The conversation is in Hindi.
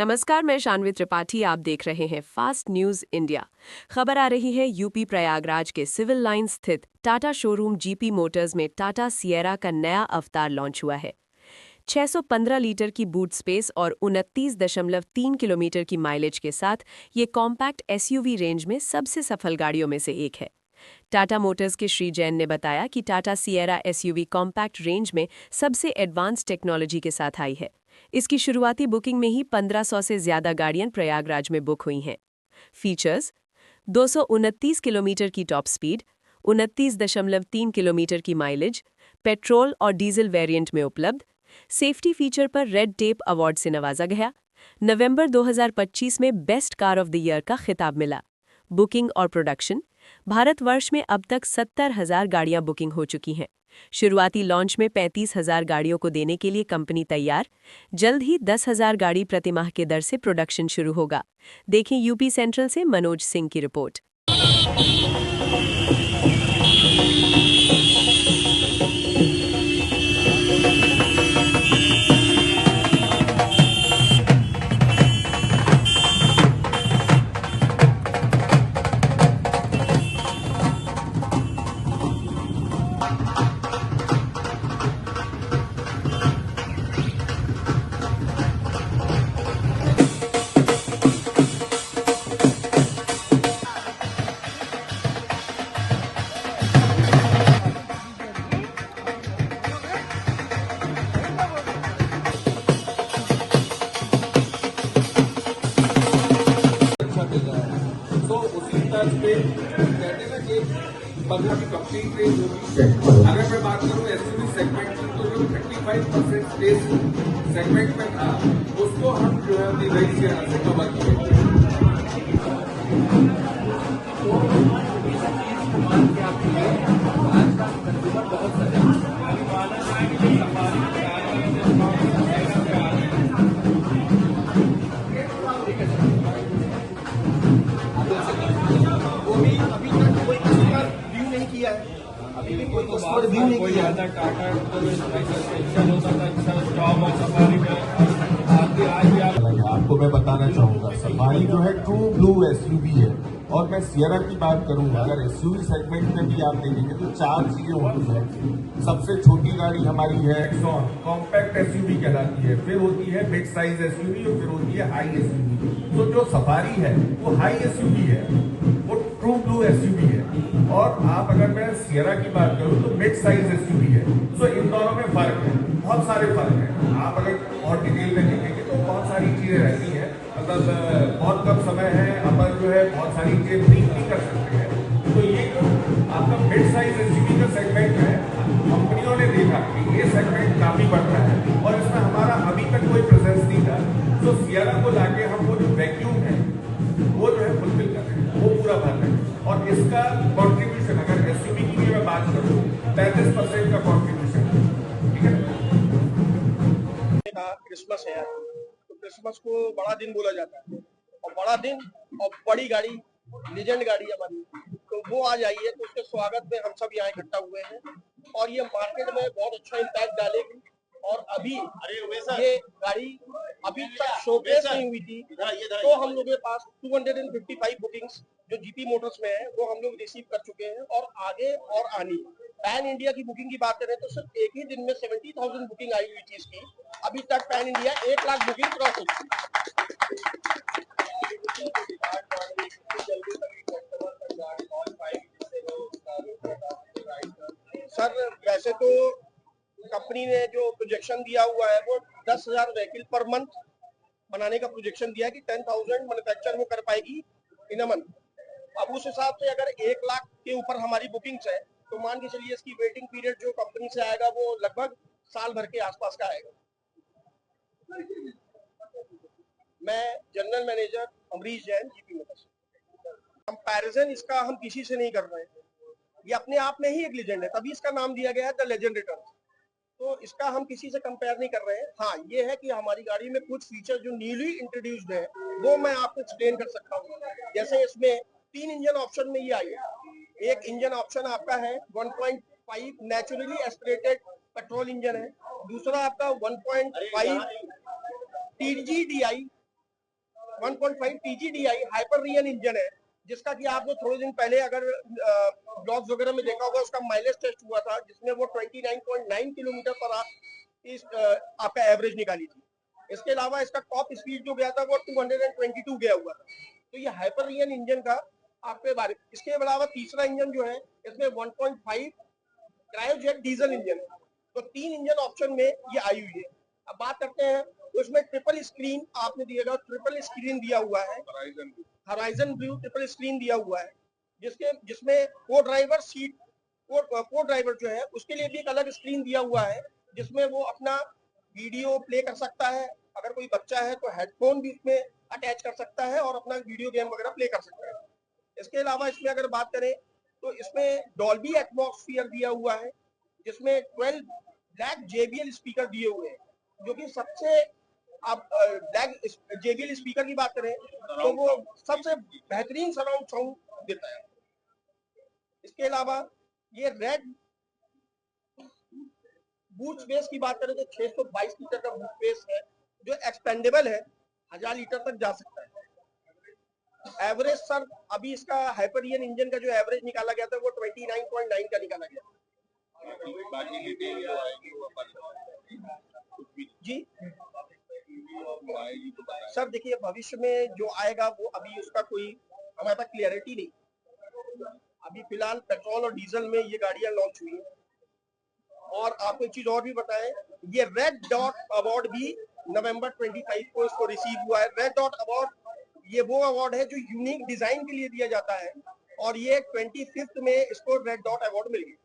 नमस्कार, मैं शानवी त्रिपाठी। आप देख रहे हैं फास्ट न्यूज इंडिया। खबर आ रही है यूपी प्रयागराज के सिविल लाइन स्थित टाटा शोरूम जीपी मोटर्स में टाटा सिएरा का नया अवतार लॉन्च हुआ है। 615 लीटर की बूट स्पेस और 29.3 किलोमीटर की माइलेज के साथ ये कॉम्पैक्ट एसयूवी रेंज में सबसे सफल गाड़ियों में से एक है। टाटा मोटर्स के श्री जैन ने बताया कि Tata Sierra SUV compact range में सबसे एडवांस टेक्नोलॉजी के साथ आई है। इसकी शुरुआती बुकिंग में ही 1500 से ज्यादा गाड़ियां प्रयागराज में बुक हुई हैं। फीचर्स: 229 किलोमीटर की टॉप स्पीड, 29.3 किलोमीटर की माइलेज, पेट्रोल और डीजल वेरिएंट में उपलब्ध। सेफ्टी फीचर पर रेड टेप अवार्ड से नवाजा गया। नवंबर 2025 में best car of the year का खिताब मिला। बुकिंग और प्रोडक्शन: भारतवर्ष में अब तक 70,000 गाड़ियां बुकिंग हो चुकी हैं। शुरुआती लॉन्च में 35,000 गाड़ियों को देने के लिए कंपनी तैयार। जल्द ही 10,000 गाड़ी प्रतिमाह के दर से प्रोडक्शन शुरू होगा। देखें यूपी सेंट्रल से मनोज सिंह की रिपोर्ट। तो उसी तर्ज पे कहते हैं ना कि पंद्रह की कंप्लीट रेंज होगी। अगर मैं बात करूं एसयूवी सेगमेंट की, तो जो 35% स्पेस सेगमेंट में था उसको हम जो है अपनी नई सिएरा से कवर किए। आज का कंज्यूमर बहुत सजा अभी भी कोई कस्टमर व्यू नहीं किया है। टाटा आपको मैं बताना चाहूंगा, सफारी जो है ट्रू ब्लू एसयूवी है। और मैं सिएरा की बात करूंगा, अगर एसयूवी सेगमेंट में भी आप देखेंगे तो चार चीजें होती हैं। सबसे छोटी गाड़ी हमारी है एक्सॉन, कॉम्पैक्ट एसयूवी कहलाती है। फिर होती है मिड साइज एसयूवी और फिर होती है हाई एसयूवी। तो जो सफारी है वो हाई एसयूवी है, वो ट्रू ब्लू एसयूवी है। और आप अगर मैं सिएरा की बात करूं तो मिड साइज एसयूवी है। तो इन दोनों में फर्क है, बहुत सारे फर्क है। आप अगर और डिटेल में देखेंगे तो बहुत सारी चीजें रहती हैं। मतलब बहुत कम समय है, अपन जो है बहुत सारी चीजें ब्रीफ भी कर सकते हैं। तो ये जो आपका मिड साइज एसयूवी का सेगमेंट है, कंपनियों ने देखा कि ये सेगमेंट काफी बढ़ रहा है और इसमें हमारा अभी तक कोई प्रेजेंस नहीं था। तो सिएरा को लाके हम वो जो वैक्यूम है वो जो है फुलफिल कर रहे हैं, वो पूरा भर रहे हैं। और इसका कॉन्ट्रीब्यूशन अगर एसयूवी की मैं बात करूँ 35% का कॉन्ट्रीब्यूशन, ठीक है। क्रिसमस है यार, तो क्रिसमस को बड़ा दिन बोला जाता है और बड़ा दिन और बड़ी गाड़ी, लीजेंड गाड़ी हमारी, तो वो आ जाइए। तो उसके स्वागत में हम सब यहाँ इकट्ठा हुए हैं और ये मार्केट में बहुत अच्छा इम्पैक्ट डालेगी। और अभी ये गाड़ी अभी तक शोकेस नहीं हुई थी, तो हम लोगों के पास 255 बुकिंग्स जो जीपी मोटर्स में है वो हम लोग रिसीव कर चुके हैं और आगे और आनी। पैन इंडिया की बुकिंग की बात करें तो सिर्फ एक ही दिन में 70,000 बुकिंग आई हुई थी इसकी। अभी तक pan India 1 lakh booking cross हो चुकी है। सर वैसे तो कंपनी ने जो प्रोजेक्शन दिया हुआ है वो 10,000 व्हीकल पर मंथ बनाने का प्रोजेक्शन दिया है कि 10,000 मैन्युफैक्चर वो कर पाएगी इन अ मंथ। अब उस हिसाब से अगर 1 लाख के ऊपर हमारी बुकिंग्स है तो मान के चलिए इसकी वेटिंग पीरियड जो कंपनी से आएगा वो लगभग साल भर के आसपास का आएगा। मैं general manager Amrish Jain, GP Motors. Comparison इसका हम किसी से नहीं कर रहे हैं, ये अपने आप में ही एक लेजेंड है, तभी इसका नाम दिया गया है द लेजेंड रिटर्न। तो इसका हम किसी से कंपेयर नहीं कर रहे हैं। हाँ, ये है कि हमारी गाड़ी में कुछ फीचर जो न्यूली इंट्रोड्यूस्ड है वो मैं आपको एक्सप्लेन कर सकता हूँ। जैसे इसमें 3 इंजन ऑप्शन में ये आई है। एक इंजन ऑप्शन आपका है 1.5 नेचुरली एस्पिरेटेड पेट्रोल इंजन है। दूसरा आपका 1.5 TGDI 1.5 TGDI hyper real engine है, जिसका कि आपने थोड़े दिन पहले अगर ब्लॉग्स वगैरह में देखा होगा, उसका माइलेज टेस्ट हुआ था जिसमें वो 29.9 किलोमीटर पर आपका एवरेज निकाली थी। इसके अलावा इसका टॉप स्पीड जो गया था वो 222 गया हुआ था। तो ये हाइपर रियल इंजन का आपके बारे। इसके अलावा तीसरा इंजन जो है इसमें 1.5 क्रायोजेट डीजल इंजन है। तो 3 इंजन ऑप्शन में ये आई हुई है। अब बात करते हैं, तो इसमें ट्रिपल स्क्रीन आपने दिएगा, ट्रिपल स्क्रीन दिया हुआ है, हराइजन ब्लू ट्रिपल स्क्रीन दिया हुआ है, जिसमें को ड्राइवर सीट को ड्राइवर जो है उसके लिए भी एक अलग स्क्रीन दिया हुआ है, जिसमें वो अपना वीडियो प्ले कर सकता है। अगर कोई बच्चा है तो हेडफोन भी उसमें अटैच कर सकता है और अपना वीडियो गेम वगैरह प्ले कर सकता है। इसके अलावा इसमें अगर बात करें तो इसमें डॉल्बी एटमॉस्फेयर दिया हुआ है, जिसमें 12 ब्लैक JBL स्पीकर दिए हुए हैं, जो कि सबसे आप ब्लैक JBL स्पीकर की बात करें तो वो सबसे बेहतरीन सराउंड साउंड देता है। इसके अलावा ये रेड बूट स्पेस की बात करें तो 622 लीटर का बूट स्पेस है, जो एक्सपेंडेबल है, 1000 लीटर तक जा सकता है। एवरेज सर अभी इसका हाइपरियन इंजन का जो एवरेज निकाला गया था वो 29.9 का निकाला गया। बाकी डिटेल जो आएगी वो अपन जी सर देखिए, भविष्य में जो आएगा वो अभी उसका कोई हमारे पास क्लियरिटी नहीं। अभी फिलहाल पेट्रोल और डीजल में ये गाड़ियां लॉन्च हुई है। और आपको एक चीज और भी बताएं, ये रेड डॉट अवार्ड भी नवंबर 25 को इसको रिसीव हुआ है। रेड डॉट अवार्ड ये वो अवार्ड है जो यूनिक डिजाइन के लिए दिया जाता है, और ये 25 में इसको रेड डॉट अवार्ड मिल गया।